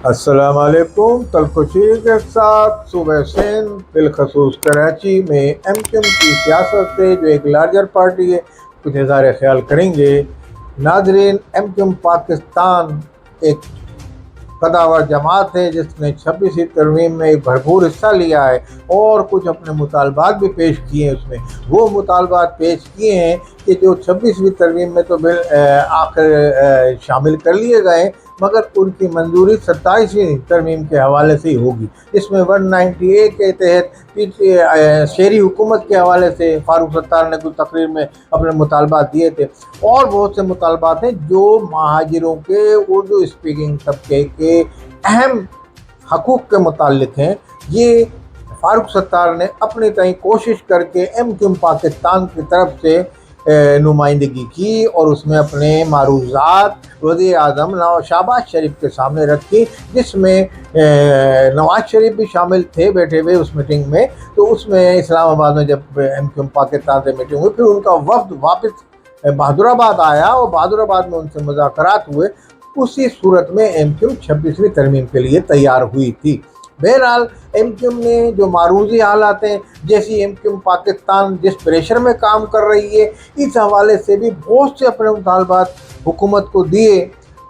السلام علیکم۔ تلخوشی کے ساتھ صوبہ سندھ بالخصوص کراچی میں ایم کیو ایم کی سیاست سے جو ایک لارجر پارٹی ہے کچھ اظہار خیال کریں گے۔ ناظرین، ایم کیو ایم پاکستان ایک قداور جماعت ہے جس نے 26ویں ترمیم میں ایک بھرپور حصہ لیا ہے اور کچھ اپنے مطالبات بھی پیش کیے ہیں۔ اس میں وہ مطالبات پیش کیے ہیں کہ جو 26ویں ترمیم میں تو آخر شامل کر لیے گئے، مگر ان کی منظوری 27ویں ترمیم کے حوالے سے ہی ہوگی۔ اس میں 198 کے تحت شہری حکومت کے حوالے سے فاروق ستار نے کچھ تقریر میں اپنے مطالبات دیے تھے، اور بہت سے مطالبات ہیں جو مہاجروں کے اردو اسپیکنگ طبقے کے اہم حقوق کے متعلق ہیں۔ یہ فاروق ستار نے اپنی تئیں کوشش کر کے ایم کیو ایم پاکستان کی طرف سے نمائندگی کی اور اس میں اپنے معروضات وزیر اعظم شہباز شریف کے سامنے رکھی، جس میں نواز شریف بھی شامل تھے بیٹھے ہوئے اس میٹنگ میں۔ تو اس میں اسلام آباد میں جب ایم کیو ایم پاکستان سے میٹنگ ہوئی، پھر ان کا وفد واپس بہادر آباد آیا اور بہادر آباد میں ان سے مذاکرات ہوئے۔ اسی صورت میں ایم کیو ایم 26ویں ترمیم کے لیے تیار ہوئی تھی۔ بہرحال ایم کیو ایم نے جو معروضی حالات ہیں، جیسی ایم کیو ایم پاکستان جس پریشر میں کام کر رہی ہے، اس حوالے سے بھی بہت سے اپنے مطالبات حکومت کو دیے،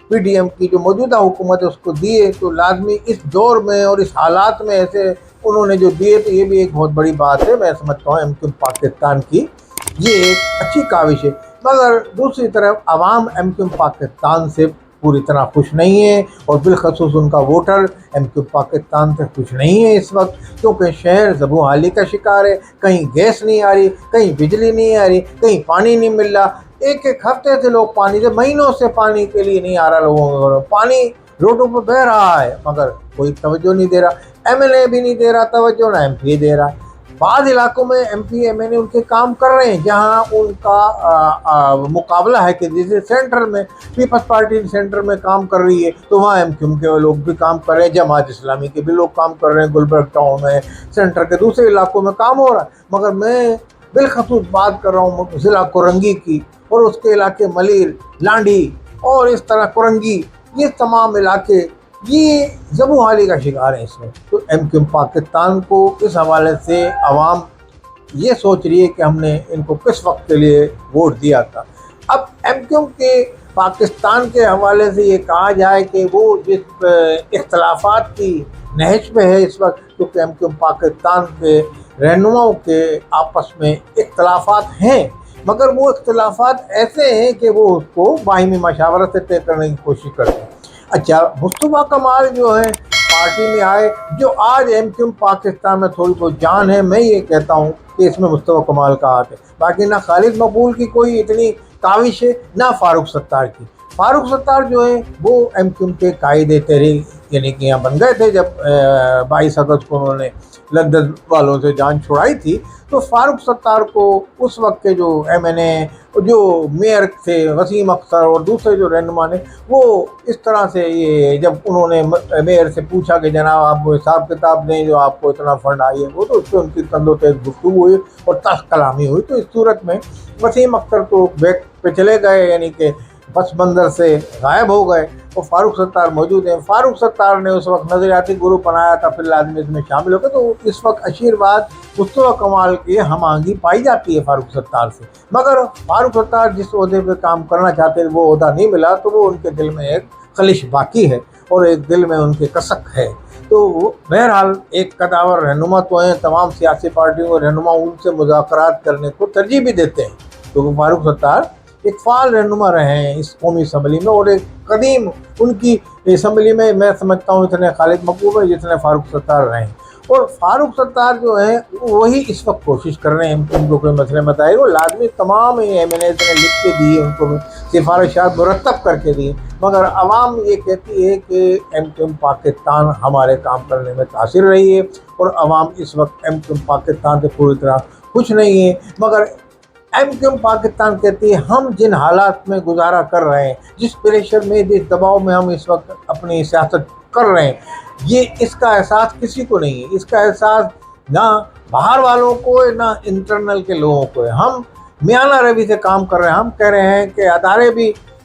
پی ڈی ایم کی جو موجودہ حکومت ہے اس کو دیے۔ تو لازمی اس دور میں اور اس حالات میں ایسے انہوں نے جو دیے، تو یہ بھی ایک بہت بڑی بات ہے۔ میں سمجھتا ہوں ایم کیو ایم پاکستان کی یہ ایک اچھی کاوش ہے، مگر دوسری طرف عوام ایم کیو ایم پاکستان سے پوری طرح خوش نہیں ہے، اور بالخصوص ان کا ووٹر ایم کیو پاکستان سے خوش نہیں ہے اس وقت، کیونکہ شہر زبوں حالی کا شکار ہے۔ کہیں گیس نہیں آ رہی، کہیں بجلی نہیں آ رہی، کہیں پانی نہیں مل رہا۔ ایک ہفتے سے لوگ پانی سے، مہینوں سے پانی کے لیے نہیں آ رہا لوگوں کو۔ پانی روڈوں پہ بہہ رہا ہے مگر کوئی توجہ نہیں دے رہا، ایم ایل اے بھی نہیں دے رہا توجہ، نہ ایم پی دے رہا۔ بعض علاقوں میں ایم پی ایم این اے ان کے کام کر رہے ہیں جہاں ان کا مقابلہ ہے، کہ جیسے سینٹرل میں پیپلز پارٹی سینٹر میں کام کر رہی ہے تو وہاں ایم کیو ایم کے لوگ بھی کام کر رہے ہیں، جماعت اسلامی کے بھی لوگ کام کر رہے ہیں، گلبرگ ٹاؤن میں، سینٹر کے دوسرے علاقوں میں کام ہو رہا ہے۔ مگر میں بالخصوص بات کر رہا ہوں ضلع کورنگی کی اور اس کے علاقے ملیر، لانڈی اور اس طرح کورنگی، یہ تمام علاقے یہ زبوں حالی کا شکار ہیں اس میں۔ تو ایم کیو ایم پاکستان کو اس حوالے سے عوام یہ سوچ رہی ہے کہ ہم نے ان کو کس وقت کے لیے ووٹ دیا تھا۔ اب ایم کیو ایم کے پاکستان کے حوالے سے یہ کہا جائے کہ وہ جس اختلافات کی نہج پہ ہے اس وقت، کیونکہ ایم کیو ایم پاکستان کے رہنماؤں کے آپس میں اختلافات ہیں، مگر وہ اختلافات ایسے ہیں کہ وہ اس کو باہمی مشاورت سے طے کرنے کی کوشش کرتے ہیں۔ اچھا، مصطفیٰ کمال جو ہے پارٹی میں آئے، جو آج ایم کیو ایم پاکستان میں تھوڑی بہت جان ہے، میں یہ کہتا ہوں کہ اس میں مصطفیٰ کمال کا ہاتھ ہے۔ باقی نہ خالد مقبول کی کوئی اتنی کاوش ہے، نہ فاروق ستار کی۔ فاروق ستار جو ہے وہ ایم کیو ایم کے قائد تحریک یعنی کہ یہاں بن گئے تھے جب 22 اگست کو انہوں نے لندن والوں سے جان چھڑائی تھی۔ تو فاروق ستار کو اس وقت کے جو ایم این اے، جو میئر تھے وسیم اختر اور دوسرے جو رہنما نے، وہ اس طرح سے یہ جب انہوں نے میئر سے پوچھا کہ جناب آپ کو حساب کتاب دیں جو آپ کو اتنا فنڈ آئی ہے، وہ تو اس پہ ان کی تندو تیز گفتگو ہوئی اور تخت کلامی ہوئی۔ تو اس صورت میں وسیم اختر تو بیک پہ چلے گئے، یعنی کہ پس منظر سے غائب ہو گئے، اور فاروق ستار موجود ہیں۔ فاروق ستار نے اس وقت نظریاتی گروپ بنایا تھا، پھر لازمی اس میں شامل ہو گئے۔ تو اس وقت اشیرباد مصطفیٰ کمال کی ہم آہنگی پائی جاتی ہے فاروق ستار سے، مگر فاروق ستار جس عہدے پہ کام کرنا چاہتے وہ عہدہ نہیں ملا، تو وہ ان کے دل میں ایک خلش باقی ہے اور ایک دل میں ان کے کسک ہے۔ تو بہرحال ایک قداور رہنما تو ہیں، تمام سیاسی پارٹیوں کے رہنما ان سے مذاکرات کرنے کو ترجیح بھی دیتے ہیں، کیونکہ فاروق ستار ایک فعال رہنما رہے ہیں اس قومی اسمبلی میں، اور ایک قدیم ان کی اسمبلی میں میں سمجھتا ہوں اتنے خالد مقبول ہے جتنے فاروق ستار رہے ہیں۔ اور فاروق ستار جو ہیں وہی اس وقت کوشش کر رہے ہیں ان کو کوئی مسئلے مسائل وہ لازمی تمام ایم این اے نے لکھ کے دیے، ان کو سفارشات مرتب کر کے دیے، مگر عوام یہ کہتی ہے کہ ایم کیو ایم پاکستان ہمارے کام کرنے میں تاثر رہی ہے، اور عوام اس وقت ایم کیو ایم پاکستان سے پوری طرح خوش نہیں ہے۔ مگر ایم کیو ایم پاکستان کہتی ہے ہم جن حالات میں گزارا کر رہے ہیں، جس پریشر میں، جس دباؤ میں ہم اس وقت اپنی سیاست کر رہے ہیں، یہ اس کا احساس کسی کو نہیں ہے۔ اس کا احساس نہ باہر والوں کو ہے، نہ انٹرنل کے لوگوں کو ہے۔ ہم میانہ روی سے کام کر رہے ہیں۔ ہم کہہ رہے ہیں کہ ادارے بھی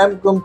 MQM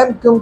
MQM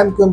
MQM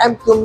MQM